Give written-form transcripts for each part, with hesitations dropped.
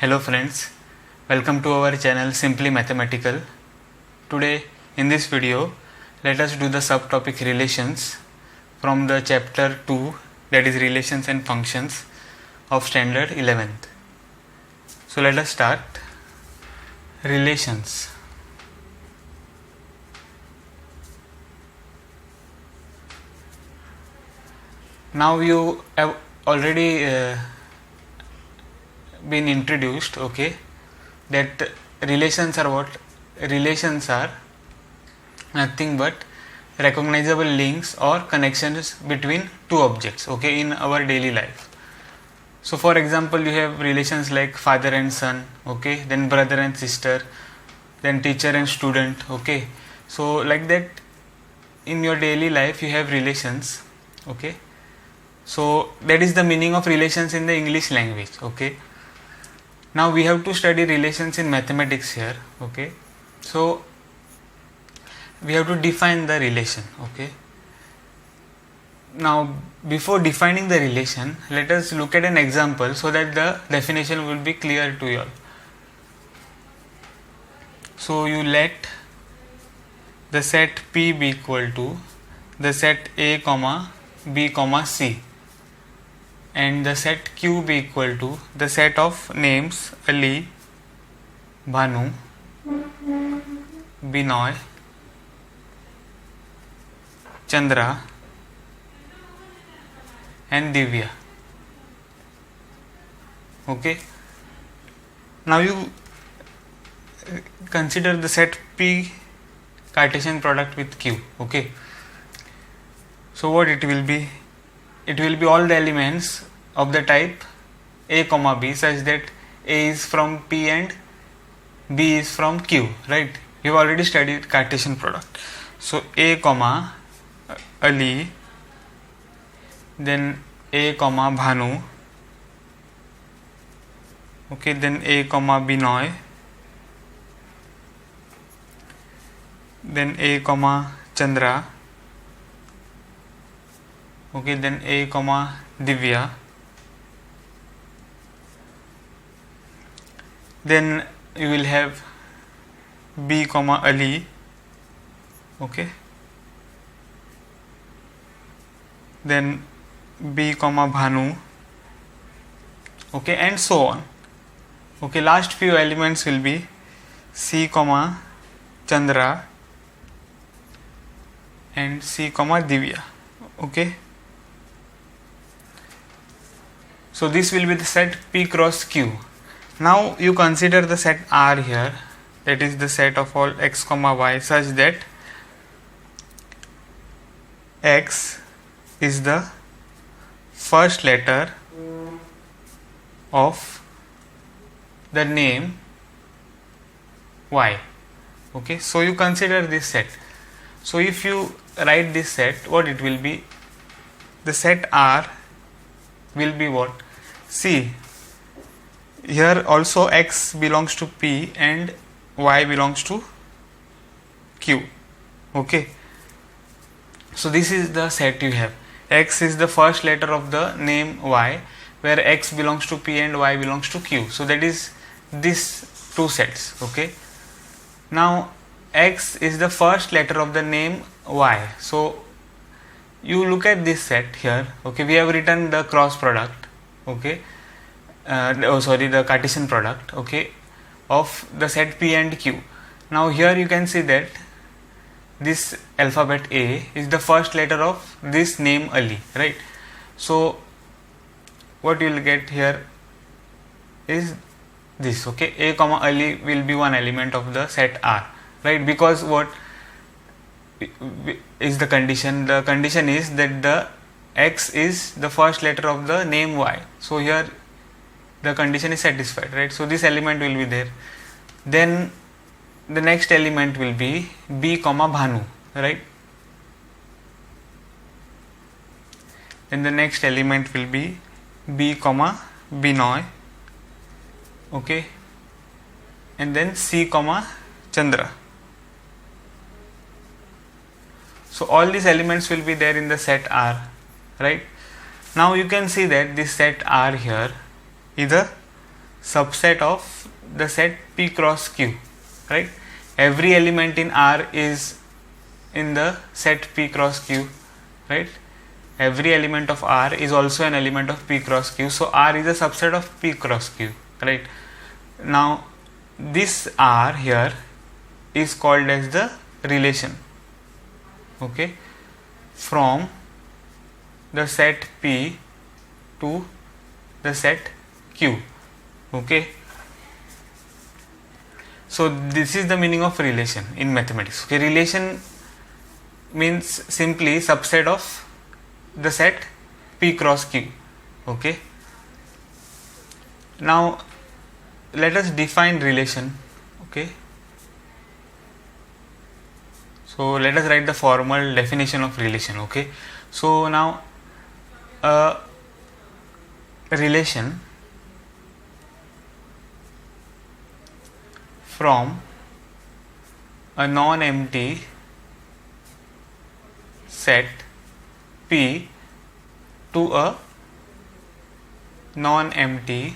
Hello friends, welcome to our channel Simply Mathematical. Today in this video let us do the subtopic relations from the chapter 2, that is relations and functions of standard 11th. So let us start. Relations. Now you have already been introduced, okay, that relations are what? Relations are nothing but recognizable links or connections between two objects, okay, in our daily life. So for example, you have relations like father and son, okay, then brother and sister, then teacher and student, okay. So like that in your daily life you have relations, okay. So that is the meaning of relations in the English language, okay. Now we have to study relations in mathematics here, okay. So we have to define the relation, okay. Now before defining the relation, let us look at an example so that the definition will be clear to you all. So you let the set P be equal to the set A, B, C, and the set Q be equal to the set of names Ali, Bhanu, Binoy, Chandra and Divya. Okay. Now you consider the set P Cartesian product with Q. Okay. So what it will be? It will be all the elements of the type A, B such that A is from P and B is from Q, right? You have already studied Cartesian product. So A, Ali, then A, Bhanu, okay, then A, Binoy, then A, Chandra, okay, then A, Divya, then you will have B, Ali, okay, then B, Bhanu, okay, and so on. Okay, last few elements will be C, Chandra and C, Divya, okay. So this will be the set P cross Q. Now you consider the set R here, that is the set of all x, y such that x is the first letter of the name y. Okay, so you consider this set. So if you write this set, what it will be? The set R will be what? See, here also x belongs to P and y belongs to Q. Okay, so this is the set you have. X is the first letter of the name y, where x belongs to P and y belongs to Q. So that is these two sets, okay. Now x is the first letter of the name y. So you look at this set here, okay. We have written the cross product, okay, the Cartesian product, okay, of the set P and Q. Now here you can see that this alphabet A is the first letter of this name Ali, right? So what you will get here is this, okay, A, Ali will be one element of the set R, right? Because what is the condition? The condition is that the X is the first letter of the name Y. So here the condition is satisfied, right? So this element will be there. Then the next element will be B, Bhanu, right? Then the next element will be B, Binoy, okay, and then C, Chandra. So all these elements will be there in the set R, right? Now you can see that this set R here is a subset of the set P cross Q, right? Every element in R is in the set P cross Q, right? Every element of R is also an element of P cross Q, so R is a subset of P cross Q, right? Now this R here is called as the relation, okay, from the set P to the set Q, okay. So this is the meaning of relation in mathematics, okay. Relation means simply subset of the set P cross Q, okay. Now let us define relation, okay. So let us write the formal definition of relation, okay. So now a relation from a non-empty set P to a non-empty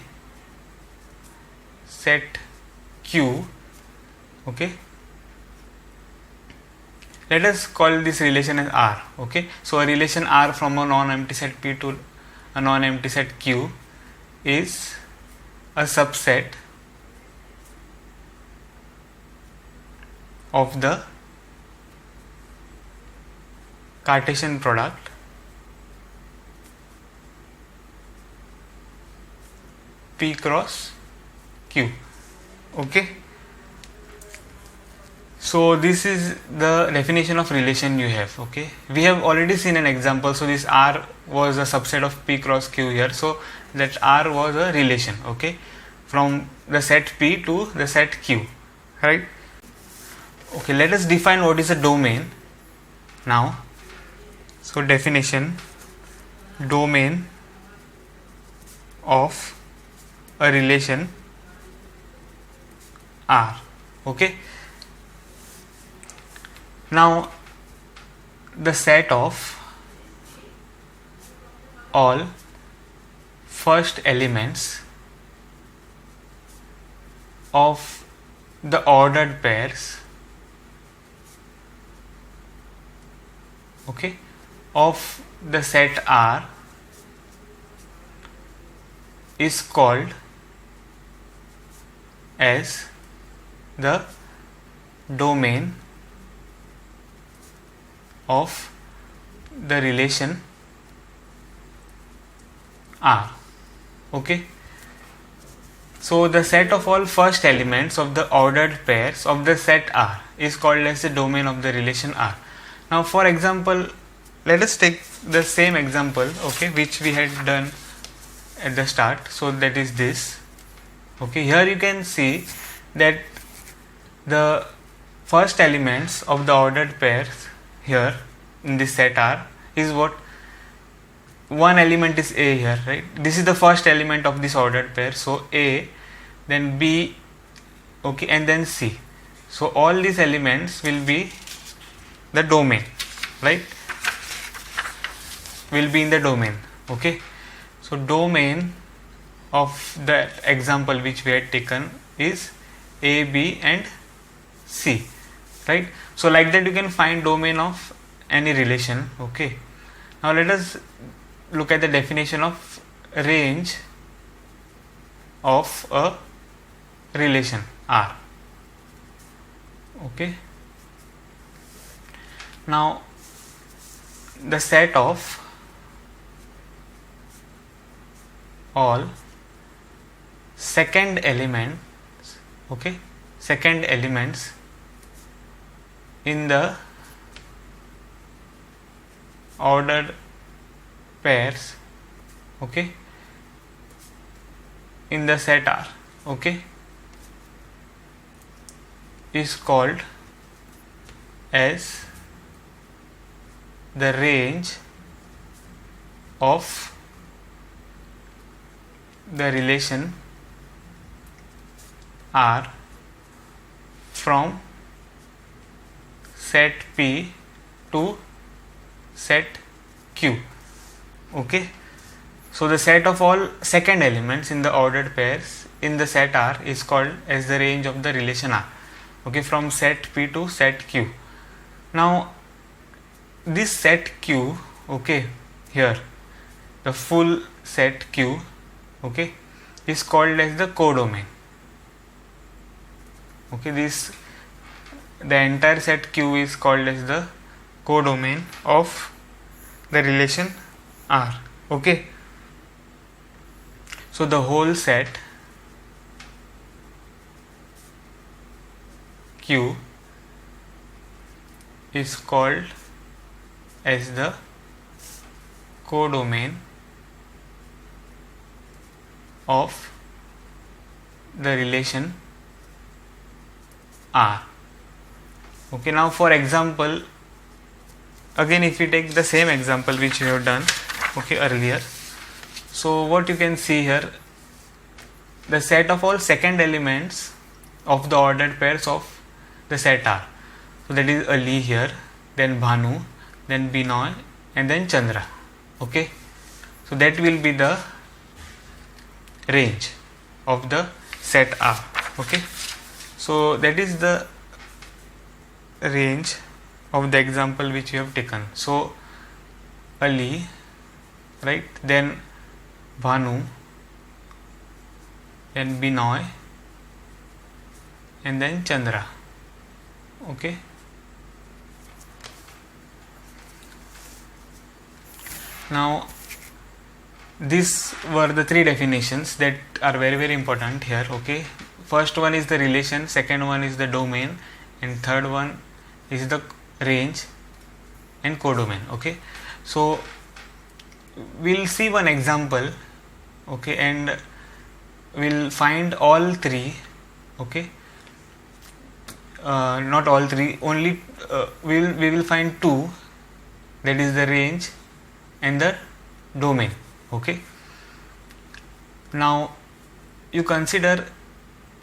set Q, okay. Let us call this relation as R, okay. So a relation R from a non-empty set P to a non-empty set Q is a subset of the Cartesian product P cross Q, okay. So this is the definition of relation you have, okay. We have already seen an example. So this R was a subset of P cross Q here, so that R was a relation, okay, from the set P to the set Q, right. Okay, let us define what is a domain now. So definition: domain of a relation R, okay. Now the set of all first elements of the ordered pairs, okay, of the set R is called as the domain of the relation R, okay. So the set of all first elements of the ordered pairs of the set R is called as the domain of the relation R. Now for example, let us take the same example, okay, which we had done at the start. So that is this, okay. Here you can see that the first elements of the ordered pairs here in this set R is what? One element is A here, right? This is the first element of this ordered pair. So A, then B, okay, and then C. So all these elements will be the domain, right? Will be in the domain, okay. So domain of the example which we had taken is A, B and C, right? So like that you can find domain of any relation, okay. Now let us look at the definition of range of a relation R, okay. Now the set of all second elements, okay, second elements in the ordered pairs, okay, in the set R, okay, is called as the range of the relation R from set P to set Q, okay. So the set of all second elements in the ordered pairs in the set R is called as the range of the relation R, okay, from set P to set Q. Now this set Q, okay, here the full set Q, okay, is called as the codomain. Okay, the entire set Q is called as the codomain of the relation R. Okay, so the whole set Q is called as the codomain of the relation R. Okay, now for example, again if we take the same example which we have done, okay, earlier, so what you can see here, the set of all second elements of the ordered pairs of the set R. So that is Ali here, then Bhanu, then Binoy, and then Chandra. Okay, so that will be the range of the set R. Okay, so that is the range of the example which we have taken. So Ali, right, then Bhanu, then Binoy, and then Chandra. Okay, now these were the three definitions that are very, very important here. Okay, first one is the relation, second one is the domain, and third one is the range and codomain. Okay, so we'll see one example, okay, and we'll find all three. Okay, not all three, only we will find two, that is the range and the domain. Okay, now you consider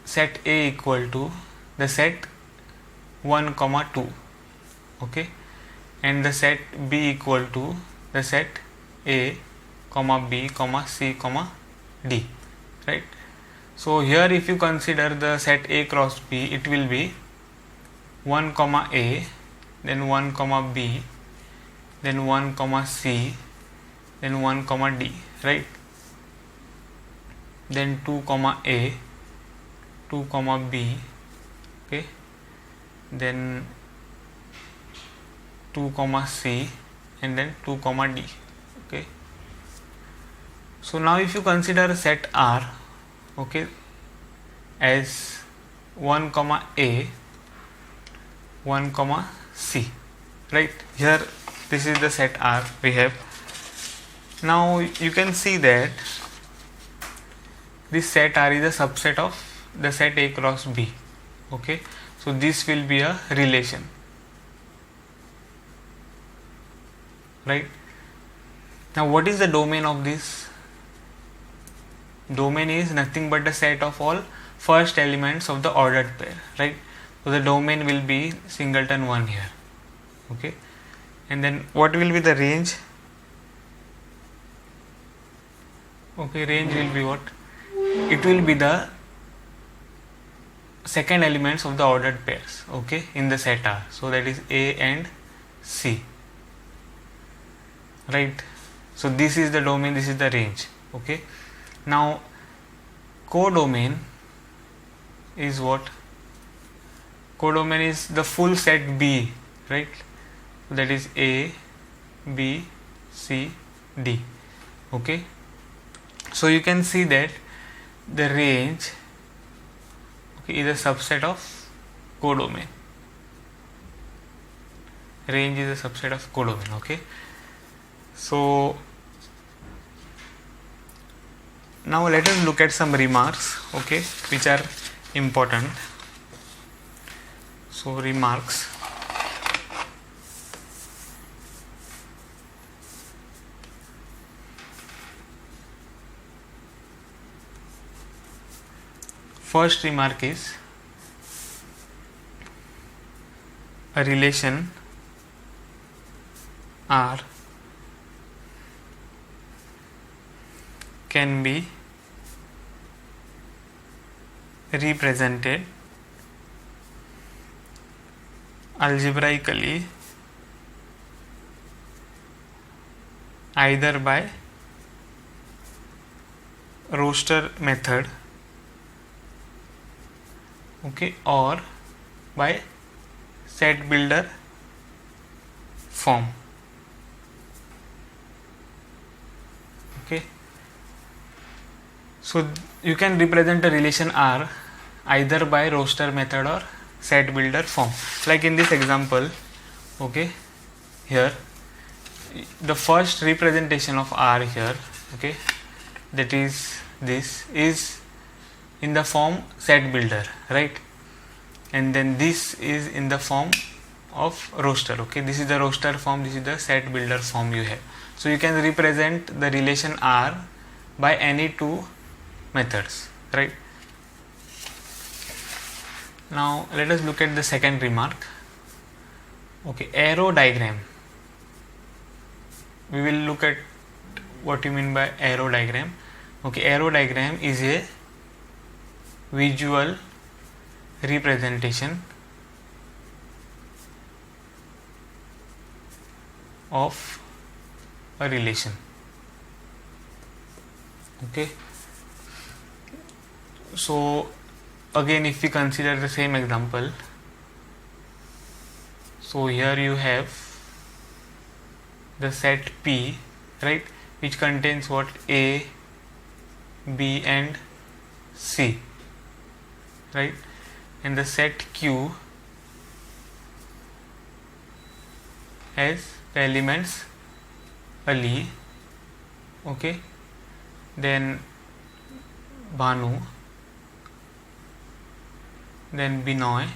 set A equal to the set 1, 2, okay, and the set B equal to the set A, B, C, D, right? So here if you consider the set A cross B, it will be 1, A, then 1, B, then 1, C, then 1, D, right? Then 2, A, 2, B, okay, then 2, C, and then 2, D. Okay, so now if you consider set R, okay, as 1, A, 1, C, right? Here this is the set R we have. Now you can see that this set R is a subset of the set A cross B. Okay, so this will be a relation, right? Now what is the domain of this? Domain is nothing but the set of all first elements of the ordered pair, right? So the domain will be singleton 1 here. Okay, and then what will be the range? Okay, range will be what? It will be the second elements of the ordered pairs, okay, in the set R. So that is A and C, right? So this is the domain, this is the range. Okay, now codomain is what? Codomain is the full set B, right? So that is A, B, C, D. Okay, so you can see that the range, okay, is a subset of codomain. Range is a subset of codomain. Okay, so now let us look at some remarks, okay, which are important. So remarks. First remark is a relation R can be represented algebraically either by roster method, okay, or by set builder form, okay. So you can represent a relation R either by roster method or set builder form, like in this example, okay. Here the first representation of R here, okay, that is this is in the form set builder, right, and then this is in the form of roster, okay. This is the roster form, this is the set builder form you have. So you can represent the relation R by any two methods, right. Now let us look at the second remark, okay. Arrow diagram. We will look at what you mean by arrow diagram, okay. Arrow diagram is a visual representation of a relation, okay. So again, if we consider the same example, so here you have the set P, right, which contains what? A, B and C, right, and the set Q has the elements Ali, okay, then Bhanu, then Binoy,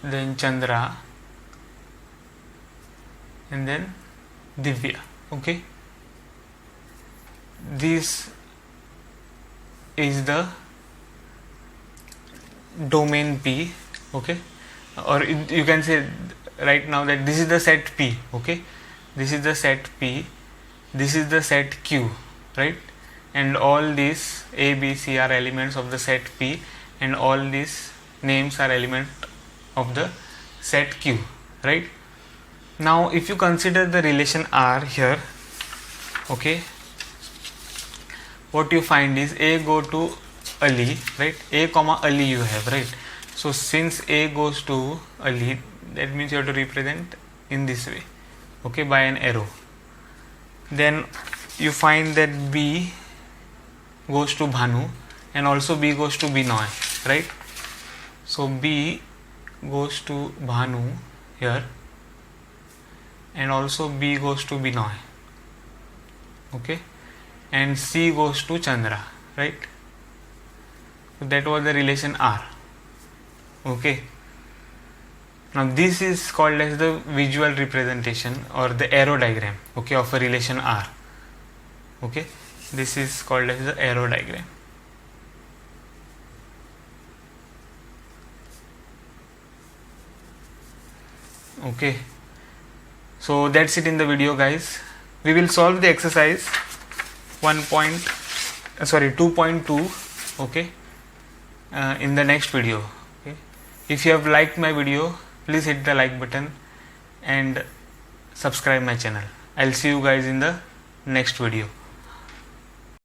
then Chandra, and then Divya, okay. This is the domain P, okay, or you can say right now that this is the set P, okay. This is the set P, this is the set Q, right, and all these A, B, C are elements of the set P, and all these names are element of the set Q, right. Now if you consider the relation R here, okay, what you find is A go to Ali, right, A comma Ali you have, right. So since A goes to Ali, that means you have to represent in this way, okay, by an arrow. Then you find that B goes to Bhanu and also B goes to Binoy, right. So B goes to Bhanu here and also B goes to Binoy, okay, and C goes to Chandra, right. So that was the relation R, okay. Now this is called as the visual representation or the arrow diagram, okay, of a relation R, okay. This is called as the arrow diagram. Okay, so that's it in the video, guys. We will solve the exercise 2.2, okay, in the next video, okay. If you have liked my video, please hit the like button and subscribe my channel. I'll see you guys in the next video.